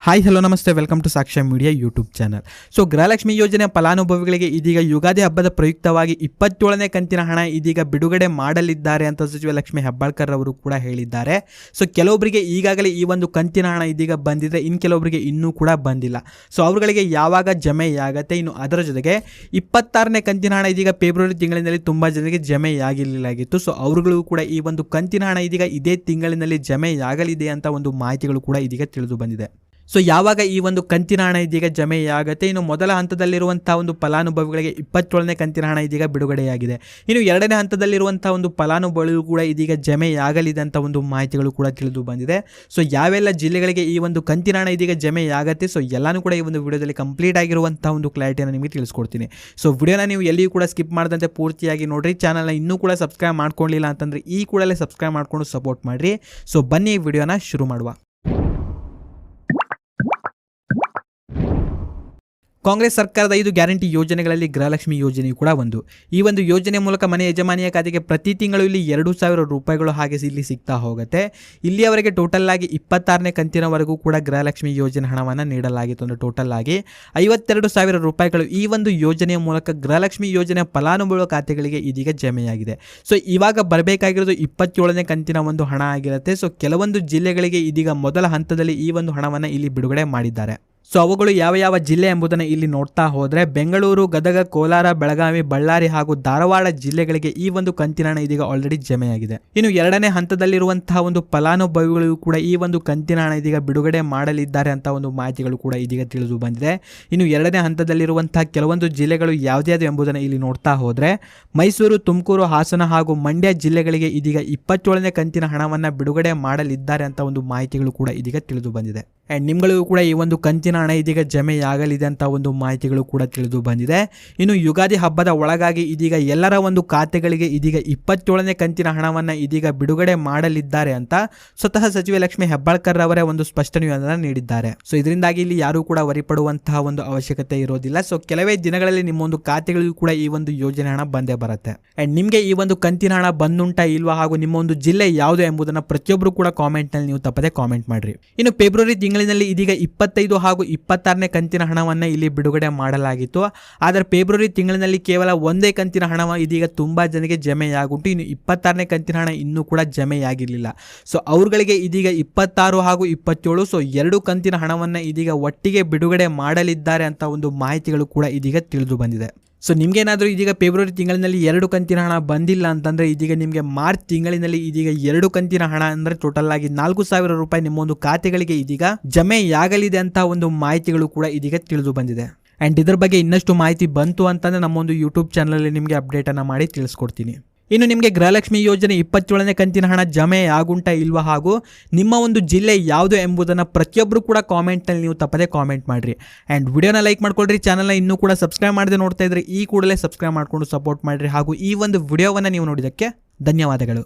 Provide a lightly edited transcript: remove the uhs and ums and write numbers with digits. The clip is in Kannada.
ಹಾಯ್ ಹಲೋ ನಮಸ್ತೆ, ವೆಲ್ಕಮ್ ಟು ಸಾಕ್ಷ್ಯ media YouTube channel. So Gruhalakshmi ಯೋಜನೆ ಫಲಾನುಭವಿಗಳಿಗೆ ಇದೀಗ ಯುಗಾದಿ ಹಬ್ಬದ ಪ್ರಯುಕ್ತವಾಗಿ 27ನೇ ಕಂತಿನ ಹಣ ಇದೀಗ ಬಿಡುಗಡೆ ಮಾಡಲಿದ್ದಾರೆ ಅಂತ ಸಚಿವ ಲಕ್ಷ್ಮೀ ಹೆಬ್ಬಾಳ್ಕರ್ ಅವರು ಕೂಡ ಹೇಳಿದ್ದಾರೆ. ಸೊ ಕೆಲವೊಬ್ಬರಿಗೆ ಈಗಾಗಲೇ ಈ ಒಂದು ಕಂತಿನ ಹಣ ಇದೀಗ ಬಂದಿದೆ, ಇನ್ನು ಕೆಲವೊಬ್ಬರಿಗೆ ಇನ್ನೂ ಕೂಡ ಬಂದಿಲ್ಲ. ಸೊ ಅವರುಗಳಿಗೆ ಯಾವಾಗ ಜಮೆಯಾಗತ್ತೆ, ಇನ್ನು ಅದರ ಜೊತೆಗೆ 26ನೇ ಕಂತಿನ ಹಣ ಇದೀಗ ಫೆಬ್ರವರಿ ತಿಂಗಳಿನಲ್ಲಿ ತುಂಬ ಜನರಿಗೆ ಜಮೆಯಾಗಿರಲಿಲ್ಲಾಗಿತ್ತು. ಸೊ ಅವರುಗಳಿಗೂ ಕೂಡ ಈ ಒಂದು ಕಂತಿನ ಹಣ ಇದೀಗ ಇದೇ ತಿಂಗಳಿನಲ್ಲಿ ಜಮೆಯಾಗಲಿದೆ ಅಂತ ಒಂದು ಮಾಹಿತಿಗಳು ಕೂಡ ಇದೀಗ ತಿಳಿದು ಬಂದಿದೆ. ಸೊ ಯಾವಾಗ ಈ ಒಂದು ಕಂತಿನ ಹಣ ಇದೀಗ ಜಮೆಯಾಗುತ್ತೆ, ಇನ್ನು ಮೊದಲ ಹಂತದಲ್ಲಿರುವಂಥ ಒಂದು ಫಲಾನುಭವಿಗಳಿಗೆ 27ನೇ ಕಂತಿನ ಹಣ ಇದೀಗ ಬಿಡುಗಡೆಯಾಗಿದೆ. ಇನ್ನು ಎರಡನೇ ಹಂತದಲ್ಲಿರುವಂಥ ಒಂದು ಫಲಾನುಭವಿಗಳು ಕೂಡ ಇದೀಗ ಜಮೆಯಾಗಲಿದೆ ಅಂತ ಒಂದು ಮಾಹಿತಿಗಳು ಕೂಡ ತಿಳಿದು ಬಂದಿದೆ. ಸೊ ಯಾವೆಲ್ಲ ಜಿಲ್ಲೆಗಳಿಗೆ ಈ ಒಂದು ಕಂತಿನ ಹಣ ಇದೀಗ ಜಮೆಯಾಗತ್ತೆ, ಸೊ ಎಲ್ಲನೂ ಕೂಡ ಈ ಒಂದು ವಿಡಿಯೋದಲ್ಲಿ ಕಂಪ್ಲೀಟ್ ಆಗಿರುವಂಥ ಒಂದು ಕ್ಲಾರಿಟಿಯನ್ನು ನಿಮಗೆ ತಿಳಿಸ್ಕೊಡ್ತೀನಿ. ಸೊ ವಿಡಿಯೋನ ನೀವು ಎಲ್ಲಿಯೂ ಕೂಡ ಸ್ಕಿಪ್ ಮಾಡದಂತೆ ಪೂರ್ತಿಯಾಗಿ ನೋಡಿರಿ. ಚಾನಲ್ನ ಇನ್ನೂ ಕೂಡ ಸಬ್ಸ್ಕ್ರೈಬ್ ಮಾಡ್ಕೊಳ್ಳಿಲ್ಲ ಅಂತಂದರೆ ಈ ಕೂಡಲೇ ಸಬ್ಸ್ಕ್ರೈಬ್ ಮಾಡಿಕೊಂಡು ಸಪೋರ್ಟ್ ಮಾಡಿರಿ. ಸೊ ಬನ್ನಿ ವಿಡಿಯೋನ ಶುರು ಮಾಡುವ. ಕಾಂಗ್ರೆಸ್ ಸರ್ಕಾರದ 5 ಗ್ಯಾರಂಟಿ ಯೋಜನೆಗಳಲ್ಲಿ ಗೃಹಲಕ್ಷ್ಮಿ ಯೋಜನೆಯು ಕೂಡ ಒಂದು. ಈ ಒಂದು ಯೋಜನೆ ಮೂಲಕ ಮನೆ ಯಜಮಾನಿಯ ಖಾತೆಗೆ ಪ್ರತಿ ತಿಂಗಳು ಇಲ್ಲಿ 2,000 ರೂಪಾಯಿಗಳು ಹಾಗೆ ಇಲ್ಲಿ ಸಿಗ್ತಾ ಹೋಗುತ್ತೆ. ಇಲ್ಲಿಯವರೆಗೆ ಟೋಟಲ್ ಆಗಿ 26ನೇ ಕಂತಿನವರೆಗೂ ಕೂಡ ಗೃಹಲಕ್ಷ್ಮಿ ಯೋಜನೆ ಹಣವನ್ನು ನೀಡಲಾಗಿತ್ತು. ಅಂದರೆ ಟೋಟಲ್ ಆಗಿ 52,000 ರೂಪಾಯಿಗಳು ಈ ಒಂದು ಯೋಜನೆಯ ಮೂಲಕ ಗೃಹಲಕ್ಷ್ಮಿ ಯೋಜನೆಯ ಫಲಾನುಭವಿಗಳ ಖಾತೆಗಳಿಗೆ ಇದೀಗ ಜಮೆಯಾಗಿದೆ. ಸೊ ಇವಾಗ ಬರಬೇಕಾಗಿರೋದು 27ನೇ ಕಂತಿನ ಒಂದು ಹಣ ಆಗಿರುತ್ತೆ. ಸೊ ಕೆಲವೊಂದು ಜಿಲ್ಲೆಗಳಿಗೆ ಇದೀಗ ಮೊದಲ ಹಂತದಲ್ಲಿ ಈ ಒಂದು ಹಣವನ್ನು ಇಲ್ಲಿ ಬಿಡುಗಡೆ ಮಾಡಿದ್ದಾರೆ. ಸೊ ಅವುಗಳು ಯಾವ ಯಾವ ಜಿಲ್ಲೆ ಎಂಬುದನ್ನು ಇಲ್ಲಿ ನೋಡ್ತಾ ಹೋದರೆ ಬೆಂಗಳೂರು, ಗದಗ, ಕೋಲಾರ, ಬೆಳಗಾವಿ, ಬಳ್ಳಾರಿ ಹಾಗೂ ಧಾರವಾಡ ಜಿಲ್ಲೆಗಳಿಗೆ ಈ ಒಂದು ಕಂತಿನ ಹಣ ಇದೀಗ ಆಲ್ರೆಡಿ ಜಮೆಯಾಗಿದೆ. ಇನ್ನು ಎರಡನೇ ಹಂತದಲ್ಲಿರುವಂತಹ ಒಂದು ಫಲಾನುಭವಿಗಳು ಕೂಡ ಈ ಒಂದು ಕಂತಿನ ಹಣ ಇದೀಗ ಬಿಡುಗಡೆ ಮಾಡಲಿದ್ದಾರೆ ಅಂತ ಒಂದು ಮಾಹಿತಿಗಳು ಕೂಡ ಇದೀಗ ತಿಳಿದು ಬಂದಿದೆ. ಇನ್ನು ಎರಡನೇ ಹಂತದಲ್ಲಿರುವಂತಹ ಕೆಲವೊಂದು ಜಿಲ್ಲೆಗಳು ಯಾವ್ದ್ಯಾವುದು ಎಂಬುದನ್ನು ಇಲ್ಲಿ ನೋಡ್ತಾ ಹೋದರೆ ಮೈಸೂರು, ತುಮಕೂರು, ಹಾಸನ ಹಾಗೂ ಮಂಡ್ಯ ಜಿಲ್ಲೆಗಳಿಗೆ ಇದೀಗ 27ನೇ ಕಂತಿನ ಹಣವನ್ನು ಬಿಡುಗಡೆ ಮಾಡಲಿದ್ದಾರೆ ಅಂತ ಒಂದು ಮಾಹಿತಿಗಳು ಕೂಡ ಇದೀಗ ತಿಳಿದು ಬಂದಿದೆ. ಆ್ಯಂಡ್ ನಿಮ್ಗಳಿಗೂ ಕೂಡ ಈ ಒಂದು ಕಂತಿನ ಹಣ ಇದೀಗ ಜಮೆಯಾಗಲಿದೆ ಅಂತ ಒಂದು ಮಾಹಿತಿಗಳು ಕೂಡ ತಿಳಿದು ಬಂದಿದೆ. ಇನ್ನು ಯುಗಾದಿ ಹಬ್ಬದ ಒಳಗಾಗಿ ಇದೀಗ ಎಲ್ಲರ ಒಂದು ಖಾತೆಗಳಿಗೆ ಇದೀಗ 27ನೇ ಕಂತಿನ ಹಣವನ್ನು ಇದೀಗ ಬಿಡುಗಡೆ ಮಾಡಲಿದ್ದಾರೆ ಅಂತ ಸ್ವತಃ ಸಚಿವೆ ಲಕ್ಷ್ಮೀ ಹೆಬ್ಬಾಳ್ಕರ್ ಅವರೇ ಒಂದು ಸ್ಪಷ್ಟನೆಯನ್ನು ನೀಡಿದ್ದಾರೆ. ಸೊ ಇದರಿಂದಾಗಿ ಇಲ್ಲಿ ಯಾರೂ ಕೂಡ ವರಿಪಡುವಂತಹ ಒಂದು ಅವಶ್ಯಕತೆ ಇರೋದಿಲ್ಲ. ಸೊ ಕೆಲವೇ ದಿನಗಳಲ್ಲಿ ನಿಮ್ಮ ಒಂದು ಖಾತೆಗಳಿಗೂ ಕೂಡ ಈ ಒಂದು ಯೋಜನೆ ಹಣ ಬಂದೇ ಬರುತ್ತೆ. ಆ್ಯಂಡ್ ನಿಮಗೆ ಈ ಒಂದು ಕಂತಿನ ಹಣ ಬಂದುಂಟಾ ಇಲ್ವಾ ಹಾಗೂ ನಿಮ್ಮ ಒಂದು ಜಿಲ್ಲೆ ಯಾವುದು ಎಂಬುದನ್ನು ಪ್ರತಿಯೊಬ್ಬರು ಕೂಡ ಕಾಮೆಂಟ್ನಲ್ಲಿ ನೀವು ತಪ್ಪದೆ ಕಾಮೆಂಟ್ ಮಾಡಿರಿ. ಇನ್ನು ಫೆಬ್ರವರಿ ತಿಂಗಳಿನಲ್ಲಿ ಇದೀಗ 25 ಹಾಗೂ 26ನೇ ಕಂತಿನ ಹಣವನ್ನು ಇಲ್ಲಿ ಬಿಡುಗಡೆ ಮಾಡಲಾಗಿತ್ತು. ಆದರೆ ಫೆಬ್ರವರಿ ತಿಂಗಳಿನಲ್ಲಿ ಕೇವಲ ಒಂದೇ ಕಂತಿನ ಹಣ ಇದೀಗ ತುಂಬ ಜನರಿಗೆ ಜಮೆಯಾಗುಂಟು. ಇನ್ನು 26ನೇ ಕಂತಿನ ಹಣ ಇನ್ನೂ ಕೂಡ ಜಮೆಯಾಗಿರಲಿಲ್ಲ. ಸೊ ಅವರುಗಳಿಗೆ ಇದೀಗ 26 ಹಾಗೂ 27, ಸೊ 2 ಕಂತಿನ ಹಣವನ್ನು ಇದೀಗ ಒಟ್ಟಿಗೆ ಬಿಡುಗಡೆ ಮಾಡಲಿದ್ದಾರೆ ಅಂತ ಒಂದು ಮಾಹಿತಿಗಳು ಕೂಡ ಇದೀಗ ತಿಳಿದು ಬಂದಿದೆ. ಸೊ ನಿಮಗೇನಾದರೂ ಇದೀಗ ಫೆಬ್ರವರಿ ತಿಂಗಳಿನಲ್ಲಿ 2 ಕಂತಿನ ಹಣ ಬಂದಿಲ್ಲ ಅಂತಂದರೆ ಇದೀಗ ನಿಮಗೆ ಮಾರ್ಚ್ ತಿಂಗಳಿನಲ್ಲಿ ಇದೀಗ 2 ಕಂತಿನ ಹಣ ಅಂದರೆ ಟೋಟಲ್ ಆಗಿ 4,000 ರೂಪಾಯಿ ನಿಮ್ಮ ಒಂದು ಖಾತೆಗಳಿಗೆ ಇದೀಗ ಜಮೆಯಾಗಲಿದೆ ಅಂತ ಒಂದು ಮಾಹಿತಿಗಳು ಕೂಡ ಇದೀಗ ತಿಳಿದು ಬಂದಿದೆ. ಆ್ಯಂಡ್ ಇದ್ರ ಬಗ್ಗೆ ಇನ್ನಷ್ಟು ಮಾಹಿತಿ ಬಂತು ಅಂತಂದರೆ ನಮ್ಮೊಂದು ಯೂಟ್ಯೂಬ್ ಚಾನಲಲ್ಲಿ ನಿಮಗೆ ಅಪ್ಡೇಟನ್ನು ಮಾಡಿ ತಿಳಿಸ್ಕೊಡ್ತೀನಿ. ಇನ್ನು ನಿಮಗೆ ಗೃಹಲಕ್ಷ್ಮಿ ಯೋಜನೆ 27ನೇ ಕಂತಿನ ಹಣ ಜಮೆ ಆಗುಂಟಾ ಇಲ್ವಾ ಹಾಗೂ ನಿಮ್ಮ ಒಂದು ಜಿಲ್ಲೆ ಯಾವುದು ಎಂಬುದನ್ನು ಪ್ರತಿಯೊಬ್ಬರು ಕೂಡ ಕಾಮೆಂಟ್ನಲ್ಲಿ ನೀವು ತಪ್ಪದೆ ಕಾಮೆಂಟ್ ಮಾಡಿರಿ. ಆ್ಯಂಡ್ ವಿಡಿಯೋನ ಲೈಕ್ ಮಾಡ್ಕೊಳ್ರಿ. ಚಾನಲ್ನ ಇನ್ನೂ ಕೂಡ ಸಬ್ಸ್ಕ್ರೈಬ್ ಮಾಡದೆ ನೋಡ್ತಾ ಇದ್ರೆ ಈ ಕೂಡಲೇ ಸಬ್ಸ್ಕ್ರೈಬ್ ಮಾಡಿಕೊಂಡು ಸಪೋರ್ಟ್ ಮಾಡಿರಿ ಹಾಗೂ ಈ ಒಂದು ವಿಡಿಯೋವನ್ನು ನೀವು ನೋಡಿದ್ದಕ್ಕೆ ಧನ್ಯವಾದಗಳು.